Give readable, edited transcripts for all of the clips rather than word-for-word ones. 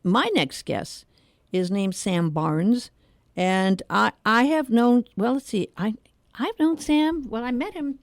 my next guest is named Sam Barnes, and I have known. Well, let's see. I've known Sam. Well, I met him.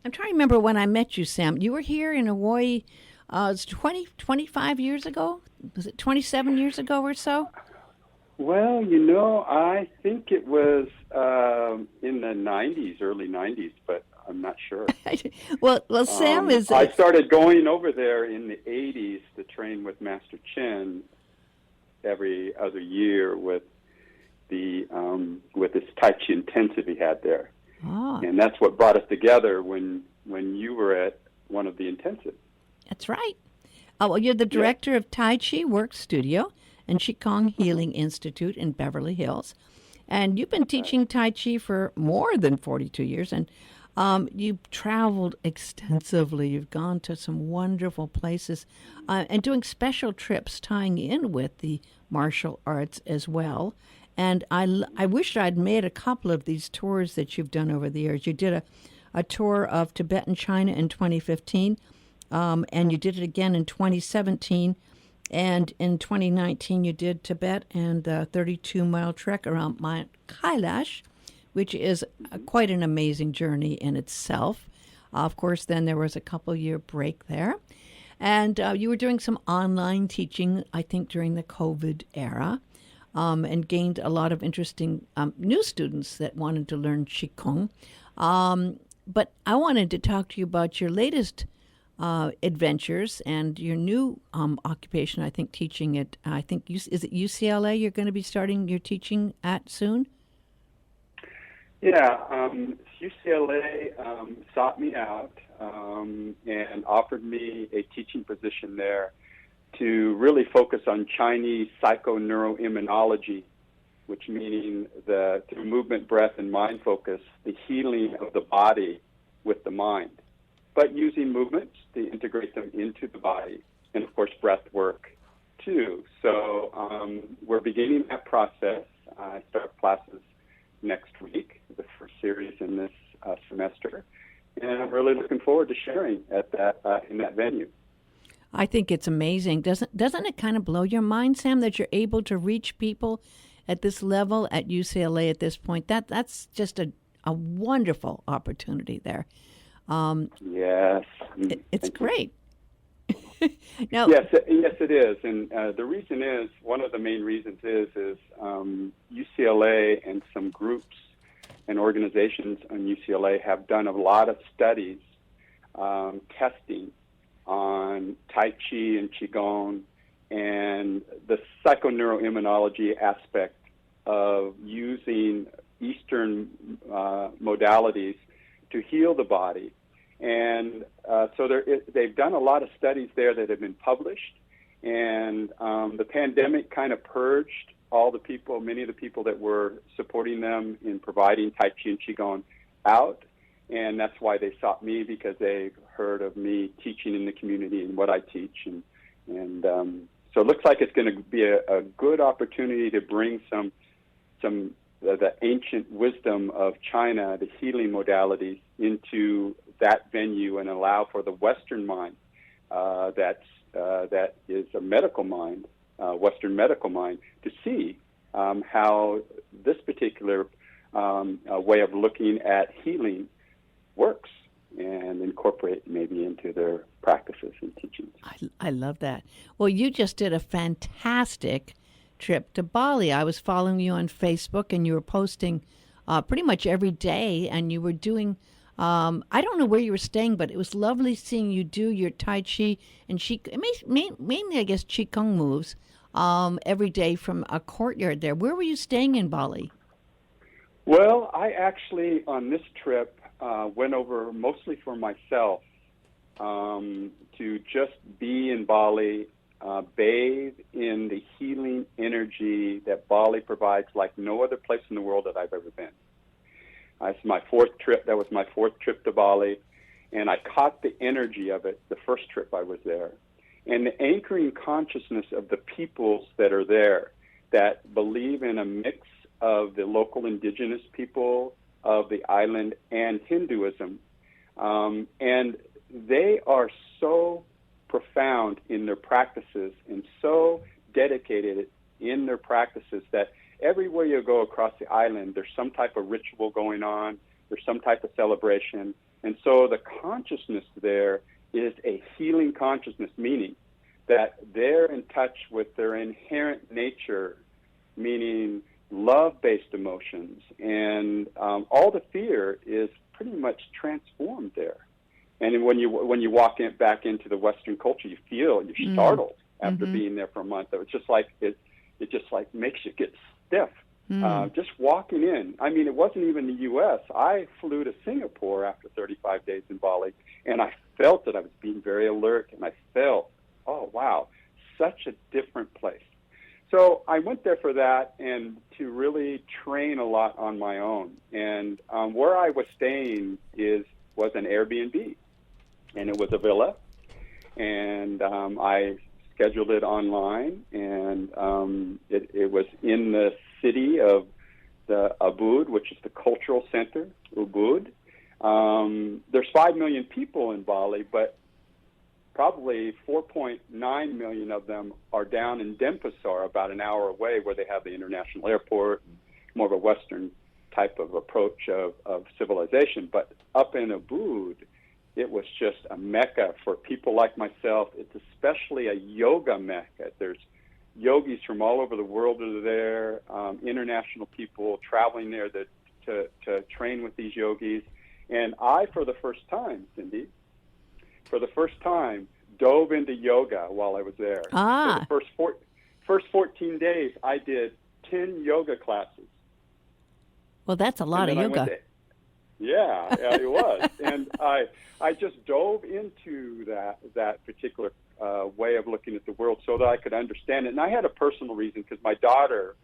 I'm trying to remember when I met you, Sam. You were here in Hawaii. It's 25 years ago. Was it 27 years ago or so? Well, I think it was in the 90s, early 90s, but I'm not sure. well, Sam is. I started going over there in the 80s to train with Master Chen every other year with this Tai Chi intensive he had there. Oh. And that's what brought us together when you were at one of the intensives. That's right. Well, you're the director of Tai Chi Work Studio and Qigong Healing Institute in Beverly Hills. And you've been teaching Tai Chi for more than 42 years. And you've traveled extensively. You've gone to some wonderful places and doing special trips tying in with the martial arts as well. And I wish I'd made a couple of these tours that you've done over the years. You did a tour of Tibet and China in 2015, and you did it again in 2017. And in 2019, you did Tibet and the 32-mile trek around Mount Kailash, which is quite an amazing journey in itself. Of course, then there was a couple-year break there. And you were doing some online teaching, I think, during the COVID era. And gained a lot of interesting new students that wanted to learn Qigong. But I wanted to talk to you about your latest adventures and your new occupation, I think, teaching at, is it UCLA you're going to be starting your teaching at soon? Yeah, UCLA sought me out and offered me a teaching position there to really focus on Chinese psychoneuroimmunology, which meaning through movement, breath, and mind focus, the healing of the body with the mind, but using movements to integrate them into the body, and of course breath work too. So we're beginning that process. I start classes next week, the first series in this semester, and I'm really looking forward to sharing at that in that venue. I think it's amazing. Doesn't it kind of blow your mind, Sam, that you're able to reach people at this level at UCLA at this point? That's just a wonderful opportunity there. Yes. It's great. Now, yes, it is. And the reason is, one of the main reasons is UCLA and some groups and organizations on UCLA have done a lot of studies testing on Tai Chi and Qigong and the psychoneuroimmunology aspect of using Eastern modalities to heal the body. And so they've done a lot of studies there that have been published. And the pandemic kind of purged many of the people that were supporting them in providing Tai Chi and Qigong out. And that's why they sought me, because they heard of me teaching in the community and what I teach. And so it looks like it's going to be a good opportunity to bring some the ancient wisdom of China, the healing modalities, into that venue and allow for the Western mind that is a medical mind, Western medical mind, to see how this particular way of looking at healing works and incorporate maybe into their practices and teachings. I love that. Well, you just did a fantastic trip to Bali. I was following you on Facebook, and you were posting pretty much every day, and you were doing, I don't know where you were staying, but it was lovely seeing you do your Tai Chi and mainly, I guess, Qigong moves every day from a courtyard there. Where were you staying in Bali? Well, I actually, on this trip, went over mostly for myself to just be in Bali, bathe in the healing energy that Bali provides like no other place in the world that I've ever been. It's my fourth trip. That was my fourth trip to Bali, and I caught the energy of it the first trip I was there. And the anchoring consciousness of the peoples that are there that believe in a mix of the local indigenous people of the island and Hinduism. And they are so profound in their practices and so dedicated it in their practices that everywhere you go across the island, there's some type of ritual going on, there's some type of celebration. And so the consciousness there is a healing consciousness, meaning that they're in touch with their inherent nature, meaning love-based emotions. And all the fear is pretty much transformed there. And when you walk back into the Western culture, you're startled after being there for a month. It's just like it just like makes you get stiff. Just walking in. I mean, it wasn't even the U.S. I flew to Singapore after 35 days in Bali, and I felt that I was being very alert, and I felt, oh, wow, such a different place. So I went there for that and to really train a lot on my own. And where I was staying was an Airbnb, and it was a villa, and I scheduled it online, and it was in the city of the Ubud, which is the cultural center, Ubud. There's 5 million people in Bali, but probably 4.9 million of them are down in Denpasar, about an hour away, where they have the international airport, more of a Western type of approach of civilization. But up in Ubud, it was just a mecca for people like myself. It's especially a yoga mecca. There's yogis from all over the world that are there, international people traveling there to train with these yogis. And I, for the first time, Cindy, dove into yoga while I was there. Ah. For the first 14 days, I did 10 yoga classes. Well, that's a lot of yoga. Yeah, it was. And I just dove into that particular way of looking at the world so that I could understand it. And I had a personal reason, because my daughter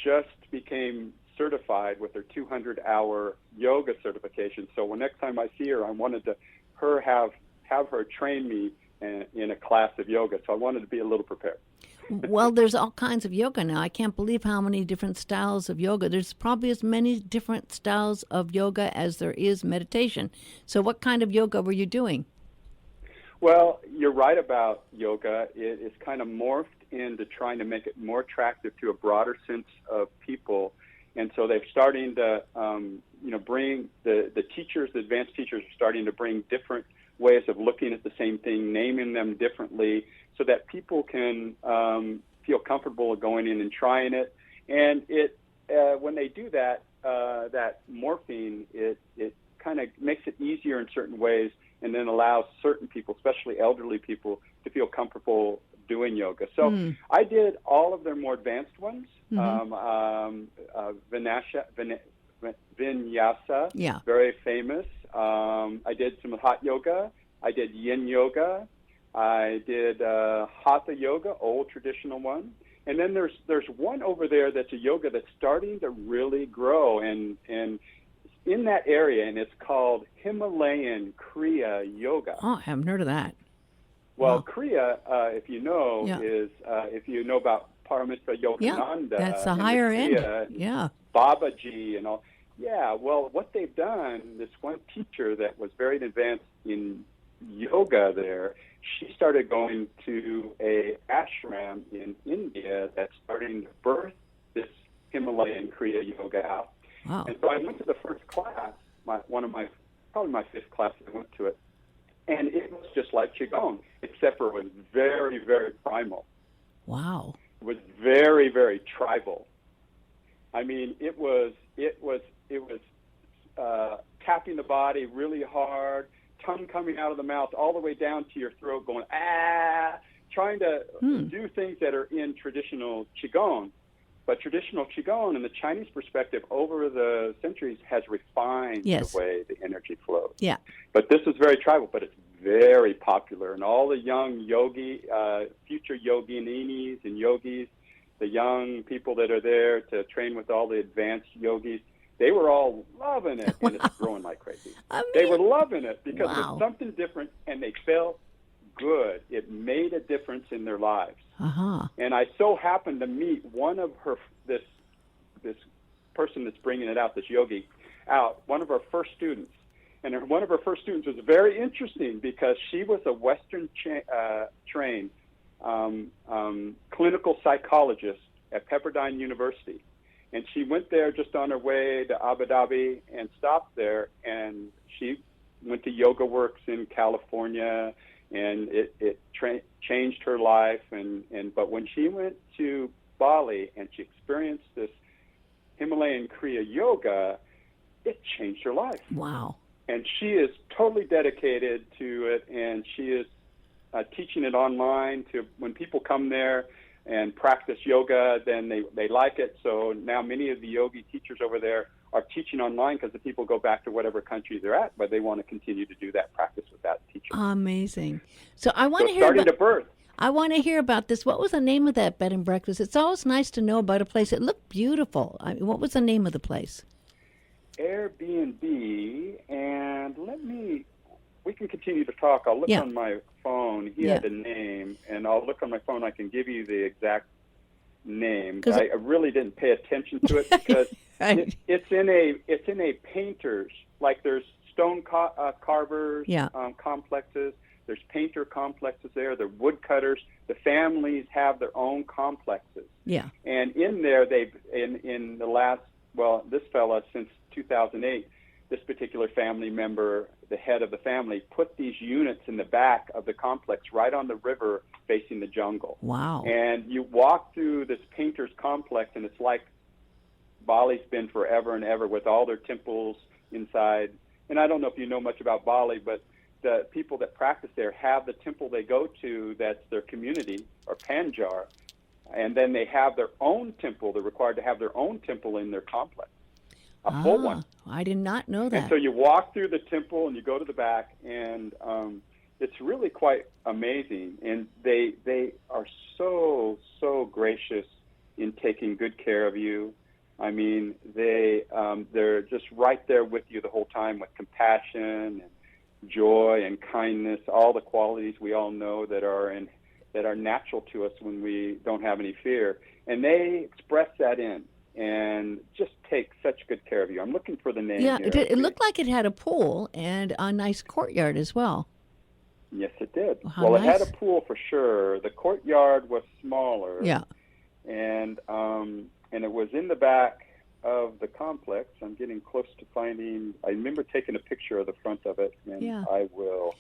just became certified with her 200-hour yoga certification. So when next time I see her, I wanted to have her train me in a class of yoga. So I wanted to be a little prepared. Well, there's all kinds of yoga now. I can't believe how many different styles of yoga. There's probably as many different styles of yoga as there is meditation. So what kind of yoga were you doing? Well, you're right about yoga. It is kind of morphed into trying to make it more attractive to a broader sense of people. And so they're starting to, bring the teachers, the advanced teachers are starting to bring different ways of looking at the same thing, naming them differently, so that people can feel comfortable going in and trying it. And when they do that, that morphing, it kind of makes it easier in certain ways, and then allows certain people, especially elderly people, to feel comfortable doing yoga. So I did all of their more advanced ones, Vinyasa, very famous. I did some hot yoga. I did yin yoga. I did hatha yoga, old traditional one. And then there's one over there that's a yoga that's starting to really grow, and in that area, and it's called Himalayan Kriya Yoga. Oh, I haven't heard of that. Well, wow. Kriya, if you know, is if you know about Paramitra Yogananda. That's a higher Kriya, end. Yeah. Babaji and all. Yeah, well, what they've done, this one teacher that was very advanced in yoga there, she started going to a ashram in India that's starting to birth this Himalayan Kriya Yoga out. Wow. And so I went to the first class, probably my fifth class I went to it, and it was just like Qigong, except for it was very, very primal. Wow. It was very, very tribal. I mean, it was tapping the body really hard, tongue coming out of the mouth all the way down to your throat, going, trying to do things that are in traditional Qigong. But traditional Qigong, in the Chinese perspective, over the centuries, has refined the way the energy flows. Yeah. But this is very tribal, but it's very popular. And all the young future yogininis and yogis, the young people that are there to train with all the advanced yogis, they were all loving it, and it's growing like crazy. They were loving it because it was something different, and they felt good. It made a difference in their lives. And I so happened to meet one of this person that's bringing it out, this yogi, one of her first students. And one of her first students was very interesting because she was a Western trained clinical psychologist at Pepperdine University. And she went there just on her way to Abu Dhabi and stopped there. And she went to Yoga Works in California, and it changed her life. But when she went to Bali and she experienced this Himalayan Kriya Yoga, it changed her life. Wow. And she is totally dedicated to it, and she is teaching it online to when people come there and practice yoga, then they like it. So now many of the yogi teachers over there are teaching online because the people go back to whatever country they're at, but they want to continue to do that practice with that teacher. Amazing. So I want to hear starting to birth. I want to hear about this. What was the name of that bed and breakfast? It's always nice to know about a place. It looked beautiful. What was the name of the place? Airbnb, and we can continue to talk. I'll look on my phone. He had a name, and I'll look on my phone. I can give you the exact name. I really didn't pay attention to it because it's in a painter's, like there's stone carvers complexes. There's painter complexes there. They're woodcutters. The families have their own complexes. Yeah. And in there, they've in the last, this fella since 2008, this particular family member, the head of the family, put these units in the back of the complex right on the river facing the jungle. Wow. And you walk through this painter's complex, and it's like Bali's been forever and ever with all their temples inside. And I don't know if you know much about Bali, but the people that practice there have the temple they go to that's their community, or Panjar, and then they have their own temple. They're required to have their own temple in their complex, a full one. I did not know that. And so you walk through the temple and you go to the back, and it's really quite amazing. And they are so gracious in taking good care of you. I mean, they're just right there with you the whole time with compassion and joy and kindness, all the qualities we all know that are natural to us when we don't have any fear. And they express that in and just take such good care of you. I'm looking for the name here. It looked like it had a pool and a nice courtyard as well. Yes, it did. How nice. It had a pool for sure. The courtyard was smaller. Yeah. And it was in the back of the complex. I'm getting close to finding. I remember taking a picture of the front of it, and I will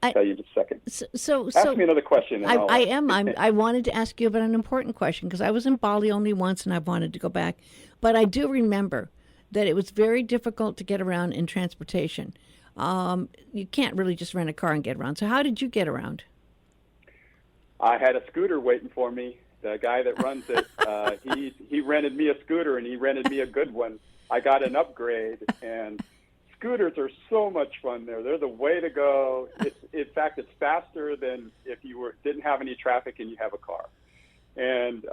tell you in just a second. So ask me another question. I wanted to ask you about an important question because I was in Bali only once, and I wanted to go back, but I do remember that it was very difficult to get around in transportation. You can't really just rent a car and get around. So how did you get around? I had a scooter waiting for me. The guy that runs it, he rented me a scooter, and he rented me a good one. I got an upgrade, and scooters are so much fun there. They're the way to go. In fact, it's faster than if you didn't have any traffic and you have a car. And,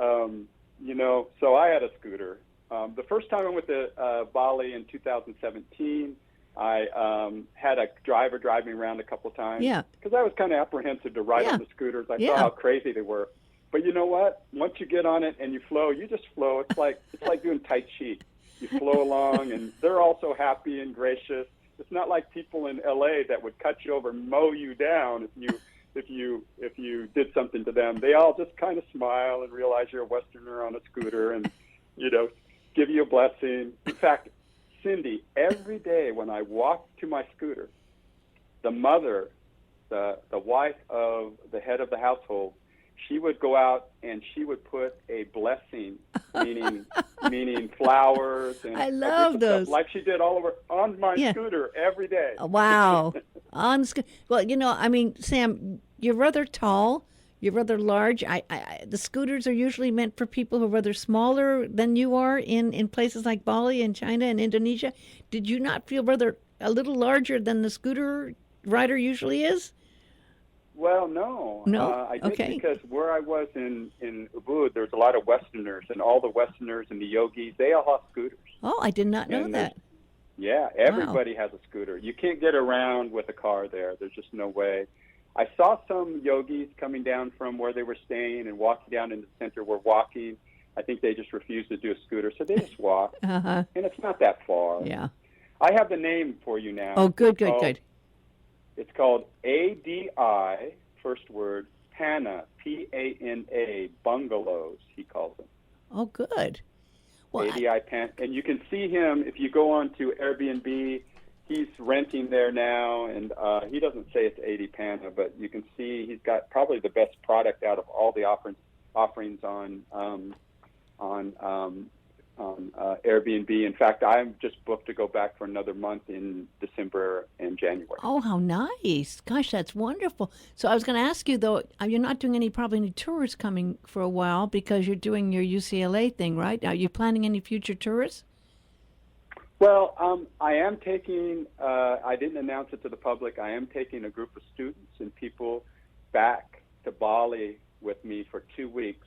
so I had a scooter. The first time I went to Bali in 2017, I had a driver drive me around a couple of times. Yeah. Because I was kind of apprehensive to ride on the scooters. I saw how crazy they were. But you know what? Once you get on it and you flow, you just flow. It's like doing Tai Chi. You flow along, and they're also happy and gracious. It's not like people in LA that would cut you over, mow you down if you did something to them. They all just kind of smile and realize you're a Westerner on a scooter, and give you a blessing. In fact, Cindy, every day when I walk to my scooter, the mother, the wife of the head of the household, she would go out and she would put a blessing, meaning flowers and I love those, stuff, like she did all over on my scooter every day. Wow, on the well, Sam, you're rather tall, you're rather large. The scooters are usually meant for people who are rather smaller than you are in places like Bali and China and Indonesia. Did you not feel rather a little larger than the scooter rider usually is? Well, no. I did because where I was in Ubud, there's a lot of Westerners, and all the Westerners and the yogis, they all have scooters. Oh, I did not know that. Yeah, everybody has a scooter. You can't get around with a car there. There's just no way. I saw some yogis coming down from where they were staying and walking down in the center were walking. I think they just refused to do a scooter, so they just walk. And it's not that far. Yeah. I have the name for you now. Oh, good. It's called ADI, first word, Pana, P-A-N-A, bungalows, he calls them. Oh, good. Well, ADI Pan. And you can see him if you go on to Airbnb. He's renting there now, and he doesn't say it's 80 Pana, but you can see he's got probably the best product out of all the offerings on Airbnb. In fact, I'm just booked to go back for another month in December and January. oh, how nice. Gosh, that's wonderful. So I was going to ask you, though, you're not doing probably any tours coming for a while because you're doing your UCLA thing, right? Are you planning any future tours? Well, I am taking, I didn't announce it to the public, I am taking a group of students and people back to Bali with me for 2 weeks,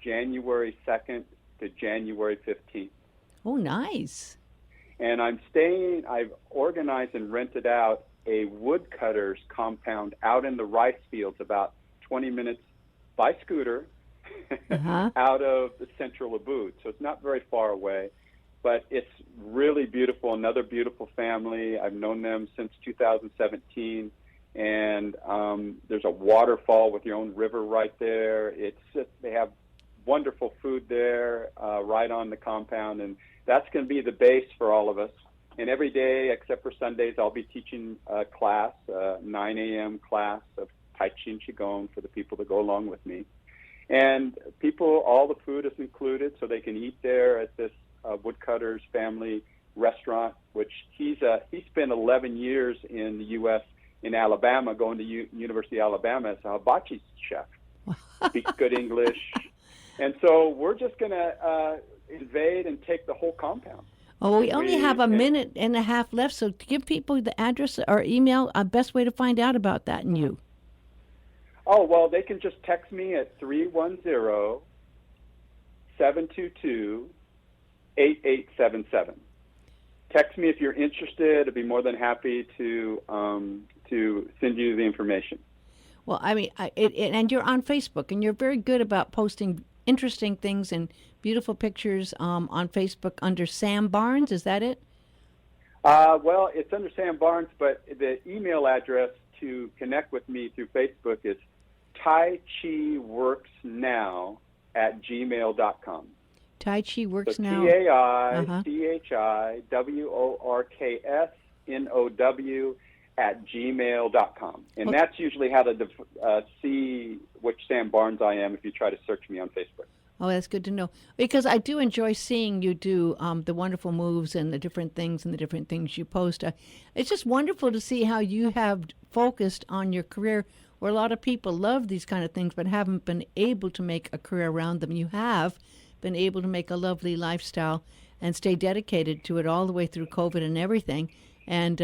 January 2nd to January 15th. Oh, nice. And I've organized and rented out a woodcutter's compound out in the rice fields about 20 minutes by scooter out of the central Ubud. So it's not very far away. But it's really beautiful, another beautiful family. I've known them since 2017, and there's a waterfall with your own river right there. They have wonderful food there right on the compound, and that's going to be the base for all of us. And every day, except for Sundays, I'll be teaching a class, a 9 a.m. class of Tai Chi and Qigong for the people that go along with me. And all the food is included, so they can eat there at this woodcutter's family restaurant, which he spent 11 years in the U.S. in Alabama, going to University of Alabama as a hibachi chef. Speaks good English. And so we're just going to invade and take the whole compound. Oh, we only have a minute and a half left, so to give people the address or email, best way to find out about that and you. Oh, well, they can just text me at 310-722-8877. Text me if you're interested. I'd be more than happy to send you the information. Well, I mean, and you're on Facebook, and you're very good about posting interesting things and beautiful pictures on Facebook under Sam Barnes. Is that it? Well, it's under Sam Barnes, but the email address to connect with me through Facebook is taichiworksnow@gmail.com. Tai Chi Works so Now. TAICHIWORKSNOW@gmail.com. And that's usually how to see which Sam Barnes I am if you try to search me on Facebook. Oh, that's good to know. Because I do enjoy seeing you do the wonderful moves and the different things you post. It's just wonderful to see how you have focused on your career, where a lot of people love these kind of things but haven't been able to make a career around them. You have been able to make a lovely lifestyle and stay dedicated to it all the way through COVID and everything. And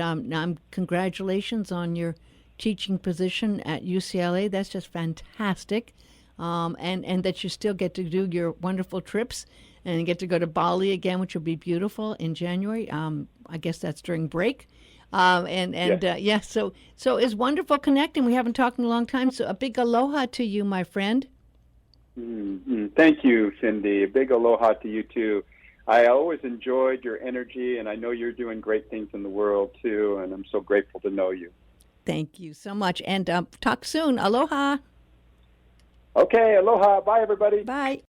congratulations on your teaching position at UCLA. That's just fantastic. And that you still get to do your wonderful trips and get to go to Bali again, which will be beautiful in January. I guess that's during break. So it's wonderful connecting. We haven't talked in a long time. So a big aloha to you, my friend. Mm-hmm. Thank you, Cindy. A big aloha to you, too. I always enjoyed your energy, and I know you're doing great things in the world, too, and I'm so grateful to know you. Thank you so much. And talk soon. Aloha. Okay, aloha. Bye, everybody. Bye.